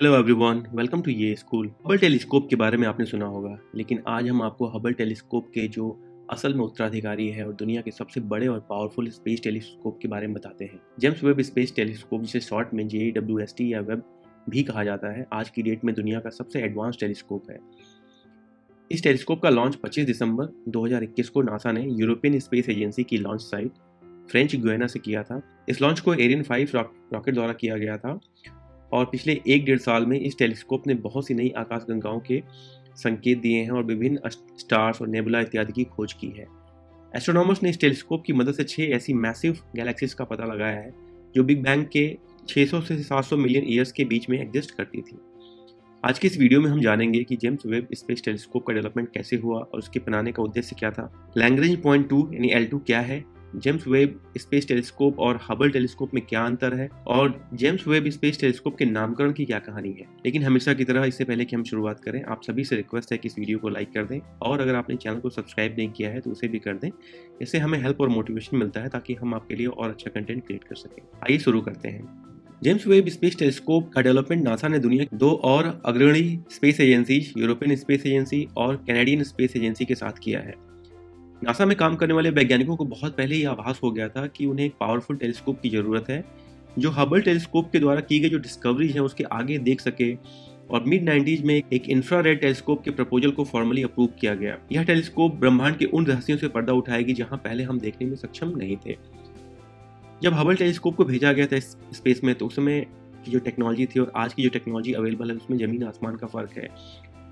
Hello everyone, welcome to ये school. Hubble telescope के बारे में आपने सुना होगा, लेकिन आज हम आपको हबल टेलीस्कोप के जो असल में उत्तराधिकारी है और दुनिया के सबसे बड़े और पावरफुल स्पेस टेलीस्कोप के बारे में बताते हैं। जेम्स वेब स्पेस टेलीस्कोप, जिसे शॉर्ट में JWST या वेब भी कहा जाता है, आज की डेट में दुनिया का सबसे एडवांस टेलीस्कोप है। इस टेलीस्कोप का लॉन्च 25 दिसंबर 2021 को नासा ने यूरोपियन स्पेस एजेंसी की लॉन्च साइट फ्रेंच गुयाना से किया था। इस लॉन्च को एरियन 5 रॉकेट द्वारा किया गया था और पिछले 1-1.5 साल में इस टेलीस्कोप ने बहुत सी नई आकाशगंगाओं के संकेत दिए हैं और विभिन्न स्टार्स और नेबुला इत्यादि की खोज की है। एस्ट्रोनॉमर्स ने इस टेलीस्कोप की मदद से 6 ऐसी मैसिव गैलेक्सीज का पता लगाया है जो बिग बैंग के 600 से 700 मिलियन ईयर्स के बीच में एग्जिस्ट करती थी। आज की इस वीडियो में हम जानेंगे कि जेम्स वेब स्पेस टेलीस्कोप का डेवलपमेंट कैसे हुआ और उसके बनाने का उद्देश्य क्या था, लैग्रेंज पॉइंट 2 यानी L2 क्या है, जेम्स वेब स्पेस टेलीस्कोप और हबल टेलीस्कोप में क्या अंतर है और जेम्स वेब स्पेस टेलीस्कोप के नामकरण की क्या कहानी है। लेकिन हमेशा की तरह इससे पहले कि हम शुरुआत करें, आप सभी से रिक्वेस्ट है कि इस वीडियो को लाइक कर दें और अगर आपने चैनल को सब्सक्राइब नहीं किया है तो उसे भी कर दें। इससे हमें हेल्प और मोटिवेशन मिलता है ताकि हम आपके लिए और अच्छा कंटेंट क्रिएट कर सकें। आइए शुरू करते हैं। जेम्स वेब स्पेस टेलीस्कोप का डेवलपमेंट नासा ने दुनिया की 2 और अग्रणी space agency, European space agency और कैनेडियन स्पेस एजेंसी के साथ किया है। नासा में काम करने वाले वैज्ञानिकों को बहुत पहले ही आभास हो गया था कि उन्हें एक पावरफुल टेलीस्कोप की ज़रूरत है जो हबल टेलीस्कोप के द्वारा की गई जो डिस्कवरीज हैं उसके आगे देख सके, और मिड 90s में एक इंफ्रारेड टेलीस्कोप के प्रपोजल को फॉर्मली अप्रूव किया गया। यह टेलीस्कोप ब्रह्मांड के उन रहस्यों से पर्दा उठाएगी जहां पहले हम देखने में सक्षम नहीं थे। जब हबल टेलीस्कोप को भेजा गया था स्पेस में तो उस समय की जो टेक्नोलॉजी थी और आज की जो टेक्नोलॉजी अवेलेबल है उसमें ज़मीन आसमान का फ़र्क है।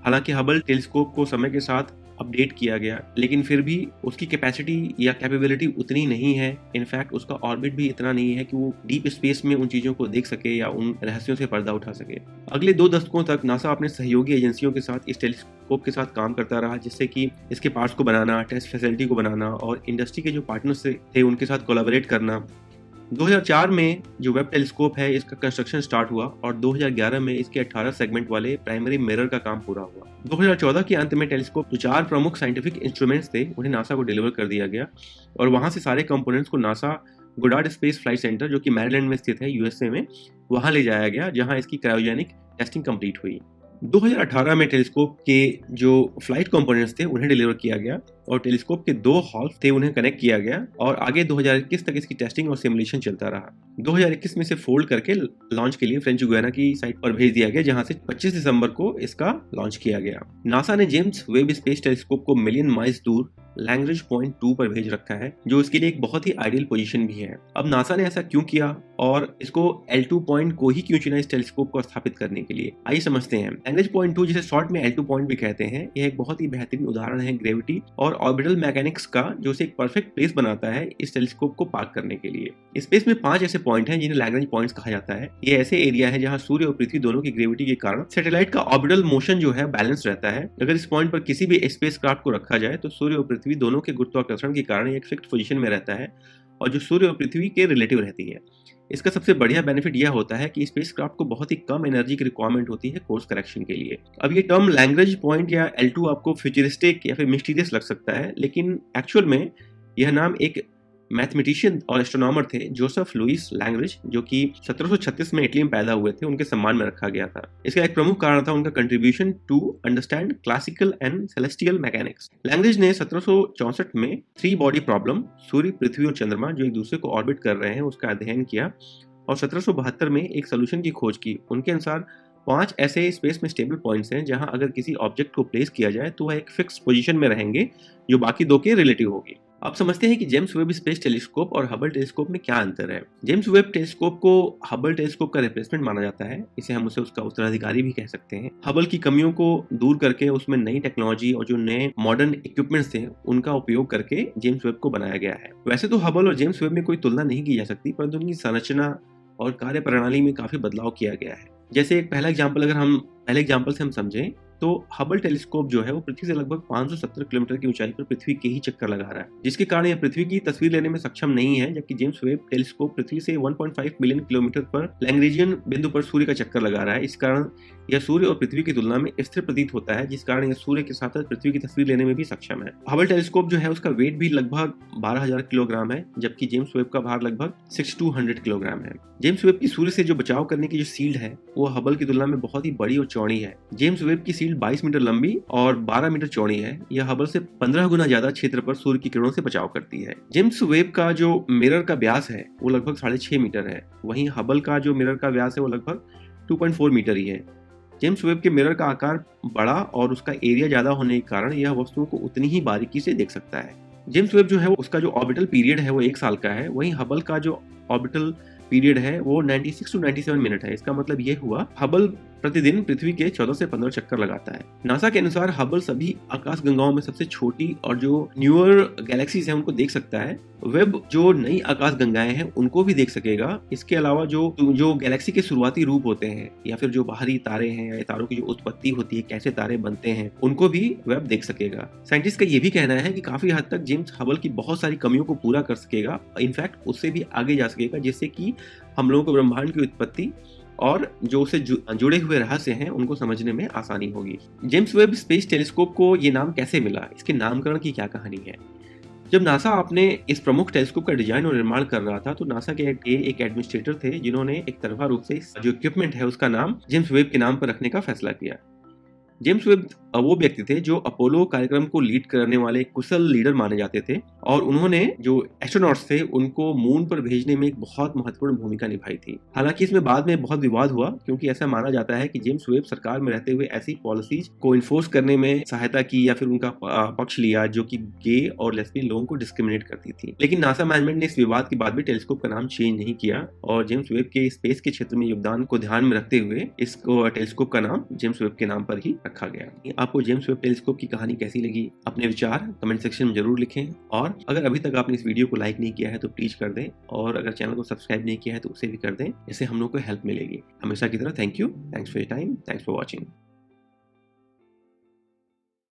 हालांकि हबल टेलीस्कोप को समय के साथ अपडेट किया गया, लेकिन फिर भी उसकी कैपेसिटी या कैपेबिलिटी उतनी नहीं है। इनफैक्ट उसका ऑर्बिट भी इतना नहीं है कि वो डीप स्पेस में उन चीज़ों को देख सके या उन रहस्यों से पर्दा उठा सके। अगले 2 दशकों तक नासा अपने सहयोगी एजेंसियों के साथ इस टेलीस्कोप के साथ काम करता रहा, जिससे कि इसके पार्ट्स को बनाना, टेस्ट फैसिलिटी को बनाना और इंडस्ट्री के जो पार्टनर्स थे उनके साथ कोलैबोरेट करना। 2004 में जो वेब टेलीस्कोप है इसका कंस्ट्रक्शन स्टार्ट हुआ और 2011 में इसके 18 सेगमेंट वाले प्राइमरी मिरर का काम पूरा हुआ। 2014 के अंत में टेलीस्कोप जो 4 प्रमुख साइंटिफिक इंस्ट्रूमेंट्स थे उन्हें नासा को डिलीवर कर दिया गया और वहां से सारे कंपोनेंट्स को NASA Goddard space flight centre, जो कि मैरीलैंड में स्थित है USA में, वहां ले जाया गया जहां इसकी क्रायोजेनिक टेस्टिंग कंप्लीट हुई। 2018 में टेलीस्कोप के जो फ्लाइट कंपोनेंट्स थे उन्हें डिलीवर किया गया और टेलीस्कोप के 2 हॉल्स थे उन्हें कनेक्ट किया गया और आगे 2021 तक इसकी टेस्टिंग और सिमुलेशन चलता रहा। 2021 में से फोल्ड करके लॉन्च के लिए फ्रेंच गुयाना की साइट पर भेज दिया गया, जहां से 25 दिसंबर को इसका लॉन्च किया गया। नासा ने जेम्स वेब स्पेस टेलीस्कोप को मिलियन माइल्स दूर लैग्रेंज पॉइंट 2 पर भेज रखा है, जो इसके लिए एक बहुत ही आइडियल पोजीशन भी है। अब नासा ने ऐसा क्यों किया और इसको L2 पॉइंट को ही क्यों चुना इस टेलीस्कोप को स्थापित करने के लिए, आइए समझते हैं। लैग्रेंज पॉइंट 2, जिसे शॉर्ट में L2 पॉइंट भी कहते हैं, यह एक बहुत ही बेहतरीन उदाहरण है ग्रेविटी और ऑर्बिटल मैकेनिक्स का, जो इसे एक परफेक्ट प्लेस बनाता है इस टेलीस्कोप को पार्क करने के लिए। स्पेस में 5 ऐसे पॉइंट हैं जिन्हें लैग्रेंज पॉइंट्स कहा जाता है। ये ऐसे एरिया है जहां सूर्य और पृथ्वी दोनों की ग्रेविटी के कारण सैटेलाइट का ऑर्बिटल मोशन जो है बैलेंस रहता है। अगर इस पॉइंट पर किसी भी स्पेस क्राफ्ट को रखा जाए तो सूर्य और पृथ्वी दोनों के गुरुत्वाकर्षण के कारण एक फिक्स्ड पोजीशन में रहता है और जो सूर्य और पृथ्वी के रिलेटिव रहती है। इसका सबसे बढ़िया बेनिफिट यह होता है कि स्पेसक्राफ्ट को बहुत ही कम एनर्जी की रिक्वायरमेंट होती है कोर्स करेक्शन के लिए। अब ये टर्म लैग्रेंज पॉइंट या L2 आपको फ्यूचरिस्टिक या फिर मिस्टीरियस लग सकता है, लेकिन एक्चुअल में यह नाम एक मैथमेटिशियन और एस्ट्रोनॉमर थे, जोसेफ लुइस लैग्रेंज, जो कि 1736 में इटली में पैदा हुए थे, उनके सम्मान में रखा गया था। इसका एक प्रमुख कारण था उनका contribution to understand classical and celestial mechanics. Lagrange ने 1764 में 3 बॉडी प्रॉब्लम, सूर्य, पृथ्वी और चंद्रमा जो एक दूसरे को ऑर्बिट कर रहे हैं, उसका अध्ययन किया और 1772 में एक सोल्यूशन की खोज की। उनके अनुसार 5 ऐसे स्पेस में स्टेबल पॉइंट्स हैं जहां अगर किसी ऑब्जेक्ट को प्लेस किया जाए तो वह एक फिक्स पोजीशन में रहेंगे जो बाकी 2 के रिलेटिव होगी। अब समझते हैं कि जेम्स वेब स्पेस टेलीस्कोप और हबल टेलीस्कोप में क्या अंतर है। जेम्स वेब टेलीस्कोप को हबल टेलीस्कोप का रिप्लेसमेंट माना जाता है, इसे हम उसे उसका उत्तराधिकारी भी कह सकते हैं। हबल की कमियों को दूर करके उसमें नई टेक्नोलॉजी और जो नए मॉडर्न इक्विपमेंट्स थे उनका उपयोग करके जेम्स वेब को बनाया गया है। वैसे तो हबल और जेम्स वेब में कोई तुलना नहीं की जा सकती, परंतु उनकी संरचना और कार्य प्रणाली में काफी बदलाव किया गया है। जैसे एक पहला एग्जाम्पल से हम समझें तो हबल टेलीस्कोप जो है वो पृथ्वी से लगभग 570 किलोमीटर की ऊंचाई पर पृथ्वी के ही चक्कर लगा रहा है, जिसके कारण यह पृथ्वी की तस्वीर लेने में सक्षम नहीं है, जबकि जेम्स वेब टेलीस्कोप पृथ्वी से 1.5 मिलियन किलोमीटर पर लैग्रेंजियन बिंदु पर सूर्य का चक्कर लगा रहा है। इस कारण यह सूर्य और पृथ्वी की तुलना में स्थिर प्रतीत होता है, जिस कारण यह सूर्य के साथ साथ पृथ्वी की तस्वीर लेने में भी सक्षम है। हबल टेलीस्कोप जो है उसका वेट भी लगभग 12,000 किलोग्राम है, जबकि जेम्स वेब का भार लगभग 6200 किलोग्राम है। जेम्स वेब की सूर्य से जो बचाव करने की जो शील्ड है वो हबल की तुलना में बहुत ही बड़ी और चौड़ी है। जेम्स वेब की शील्ड 22 मीटर लंबी और 12 मीटर चौड़ी है। यह हबल से 15 गुना ज्यादा क्षेत्र पर सूर्य की किरणों से बचाव करती है। जेम्स वेब का जो मिरर का व्यास है वो लगभग 6.5 मीटर है, वहीं हबल का जो मिरर का व्यास है वो लगभग 2.4 मीटर ही है। जेम्स वेब के मिरर का आकार बड़ा और उसका एरिया ज्यादा होने के कारण यह वस्तुओं को उतनी ही बारीकी से देख सकता है। जेम्स वेब जो है उसका जो ऑर्बिटल पीरियड है वो 1 साल का है, वहीं हबल का जो ऑर्बिटल पीरियड है वो 96 टू 97 मिनट है। इसका मतलब ये हुआ हबल प्रतिदिन पृथ्वी के 14 से 15 चक्कर लगाता है। नासा के अनुसार हबल सभी आकाश गंगाओं में सबसे छोटी और जो न्यूअर गैलेक्सीज हैं उनको देख सकता है। वेब जो नई आकाश गंगाएं हैं उनको भी देख सकेगा। इसके अलावा जो गैलेक्सी के शुरुआती रूप होते हैं या फिर जो बाहरी तारे हैं या तारों की जो उत्पत्ति होती है, कैसे तारे बनते हैं, उनको भी वेब देख सकेगा। साइंटिस्ट का ये भी कहना है कि काफी हद तक जेम्स हबल की बहुत सारी कमियों को पूरा कर सकेगा, इनफैक्ट उससे भी आगे जा सकेगा, जिससे कि हम लोगों को ब्रह्मांड की उत्पत्ति और जो उससे जुड़े हुए रहस्य हैं उनको समझने में आसानी होगी। जेम्स वेब स्पेस टेलीस्कोप को ये नाम कैसे मिला, इसके नामकरण की क्या कहानी है। जब नासा अपने इस प्रमुख टेलीस्कोप का डिजाइन और निर्माण कर रहा था तो नासा के एक एडमिनिस्ट्रेटर थे जिन्होंने एक तरफा रूप से जो इक्विपमेंट है उसका नाम जेम्स वेब के नाम पर रखने का फैसला किया। जेम्स वेब वो व्यक्ति थे जो अपोलो कार्यक्रम को लीड करने वाले कुशल लीडर माने जाते थे और उन्होंने जो एस्ट्रोनॉट्स थे उनको मून पर भेजने में एक बहुत महत्वपूर्ण भूमिका निभाई थी। हालांकि इसमें बाद में बहुत विवाद हुआ, क्योंकि ऐसा माना जाता है कि जेम्स वेब सरकार में रहते हुए ऐसी पॉलिसीज को इन्फोर्स करने में सहायता की या फिर उनका पक्ष लिया जो कि गे और लेस्बियन लोगों को डिस्क्रिमिनेट करती थी। लेकिन नासा मैनेजमेंट ने इस विवाद के बाद भी टेलीस्कोप का नाम चेंज नहीं किया और जेम्स वेब के स्पेस के क्षेत्र में योगदान को ध्यान में रखते हुए इस टेलीस्कोप का नाम जेम्स वेब के नाम पर ही रखा गया। आपको जेम्स वेब टेलीस्कोप की कहानी कैसी लगी, अपने विचार कमेंट सेक्शन में जरूर लिखें, और अगर अभी तक आपने इस वीडियो को लाइक नहीं किया है तो प्लीज कर दें, और अगर चैनल को सब्सक्राइब नहीं किया है तो उसे भी कर दें, इससे हम लोग को हेल्प मिलेगी। हमेशा की तरह thank you, thanks for your time, thanks for watching.